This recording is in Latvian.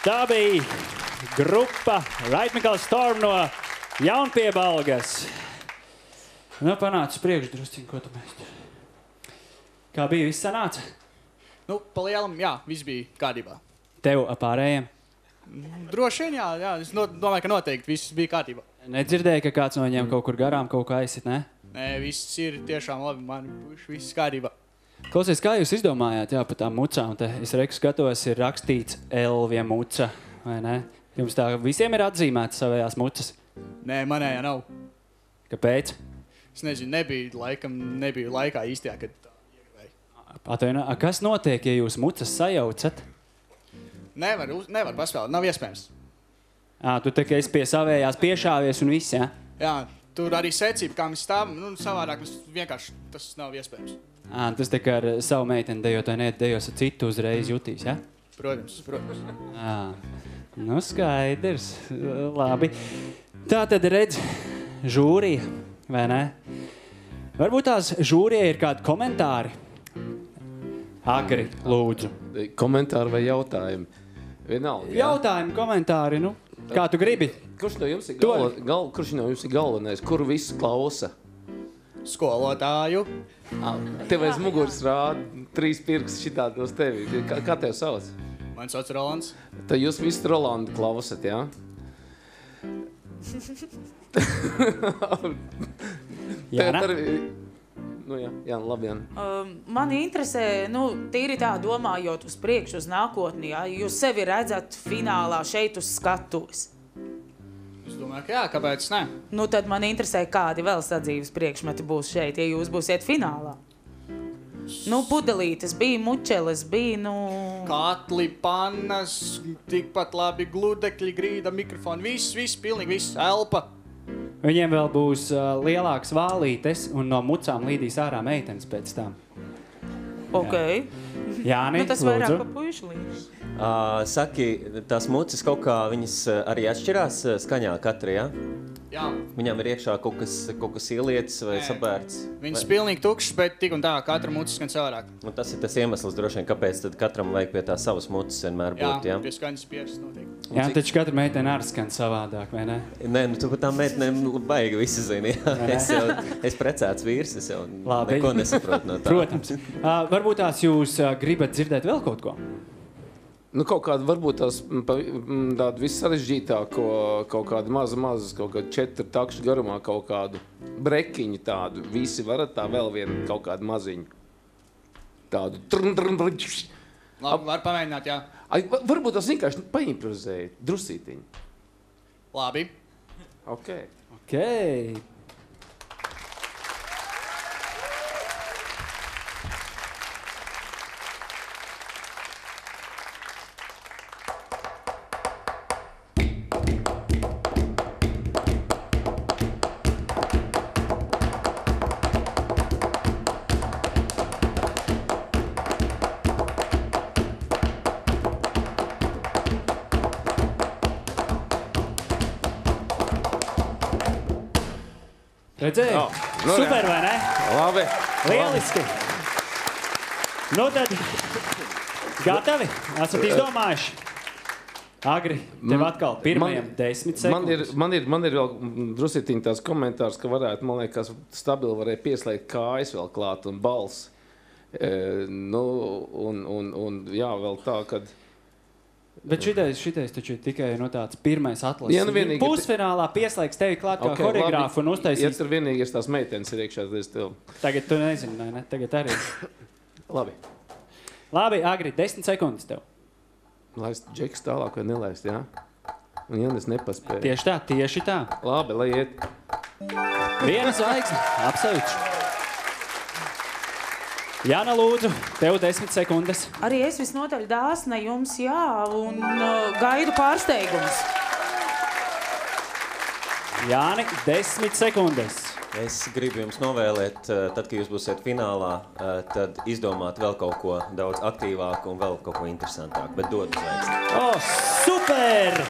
Tā bija grupa Raitmikal Storm no Jaunpiebalgas. Nu, panāca priekš drusciņu, ko tu mēsti. Kā bija, viss sanāca? Nu, pa lielam, jā, viss bija kārtībā. Tev apārējiem? Droši vien, jā, es domāju, ka noteikti viss bija kārtībā. Nedzirdēji, ka kāds no viņiem kaut kur garām kaut kā aizsit, ne? Nē, viss ir tiešām labi, man viss kārtībā. Klausies, kā jūs izdomājāt, jā, par tām mucām? Te es reiku skatos, ir rakstīts Elvie muca, vai ne? Jums tā visiem ir atzīmētas savējās mucas? Nē, manējā nav. Kāpēc? Es nezinu, nebiju laikā īstajā, kad tā iegribēju. Atvaino, kas notiek, ja jūs mucas sajaucat? Nevar paspēlēt, nav iespējams. Tu te, ka esi pie savējās piešāvies un viss, jā? Jā, tur arī secība, kā mēs stāvam, savādāk mums vienkārši tas nav iespējams. Tas te kā ar savu meiteni dejot vai dejos ar citu uzreiz jutīs, jā? Protams. Nu, skaidrs. Labi. Tā tad redz žūrija, vai ne? Varbūt tās žūrijai ir kādi komentāri? Agri, lūdzu. Komentāri vai jautājumi? Vienalga, jā? Jautājumi, komentāri, nu, kā tu gribi? Kurš no jums ir galvenais? Kuru visu klausa? Skolotāju. Tev aiz muguras rāda 3 pirksti šitādi uz tevi. Kā tev sauc? Man sauc Rolands. Tad jūs visu Rolandu klausat, jā? Jāna? Nu jā, labi, Jāna. Mani interesē, tīri tā domājot uz priekšu, uz nākotni, jā, jūs sevi redzat finālā šeit uz skatuves. Es domāju, ka jā, kāpēc ne? Tad mani interesē, kādi vēl sadzīves priekšmeti būs šeit, ja jūs būsiet finālā. Pudelītes bija, mučeles bija, Katli, pannas, tikpat labi gludekļi, grīda, mikrofoni, viss, pilnīgi viss, elpa. Viņiem vēl būs lielāks vālītes un no mucām līdīs ārā meitenes pēc tam. Ok. Jāni, tas lūdzu. vairāk pa puišu līdzi. Saki, tās mucas kaut kā viņas arī atšķirās skaņā katra, jā? Jā. Viņām ir iekšā kaut kas ielietis vai sabērts? Viņas pilnīgi tukšas, bet tik un tā, katra mucas skan savādāk. Un tas ir tas iemesls droši vien, kāpēc tad katram vajag pie tā savas mucas vienmēr būt, jā? Jā, pie skaņas pieras notiek. Jā, taču katra meitene arī skan savādāk, vai ne? Nē, tu par tām meitenēm baigi visi zini, jā. Es precēts vīrs, es jau neko nesaprotu no tā. Protams. Varbūt tās jūs gribat dzirdēt vēl kaut ko? Kaut kāda, varbūt tās tāda vissarežģītāko, kaut kāda mazas, kaut kāda 4 takšu garumā, kaut kādu brekiņu tādu. Visi varat tā vēl vienu kaut kādu maziņu. Tādu. Labi, var pamēģināt, jā. Varbūt tās vienkārši paimprovizēja drusītiņu. Labi. Ok. Redzēji? Super, vai ne? Labi. Lieliski. Tad gatavi? Esat izdomājuši? Agri, tev atkal pirmajiem 10 sekundes. Man ir vēl drusītiņ tās komentārs, ka varētu, man liekas, stabili varēja pieslēgt kājas vēl klāt un balss. Jā, vēl tā, kad... Bet šitais taču ir tikai tāds pirmais atlases. Jā, vienīgi... Pusfinālā pieslēgs tevi klāt kā horeogrāfu un uztaisīs. Ja tur vienīgais tās meitenes ir iekšā līdz tev. Tagad tu nezini, ne? Tagad arī. Labi, Agri, 10 sekundes tev. Laist džeks tālāk vai nelaist, jā? Un Jānis nepaspēja. Tieši tā. Labi, lai iet. Viena zvaigzne, apsveicu. Jāna, lūdzu, tev 10 sekundes. Arī es visnotaļ dāsna jums, jā, un gaidu pārsteigumus. Jāni, 10 sekundes. Es gribu jums novēlēt, tad, kad jūs būsiet finālā, tad izdomāt vēl kaut ko daudz aktīvāku un vēl kaut ko interesantāku, bet dod zvaigzni. Super!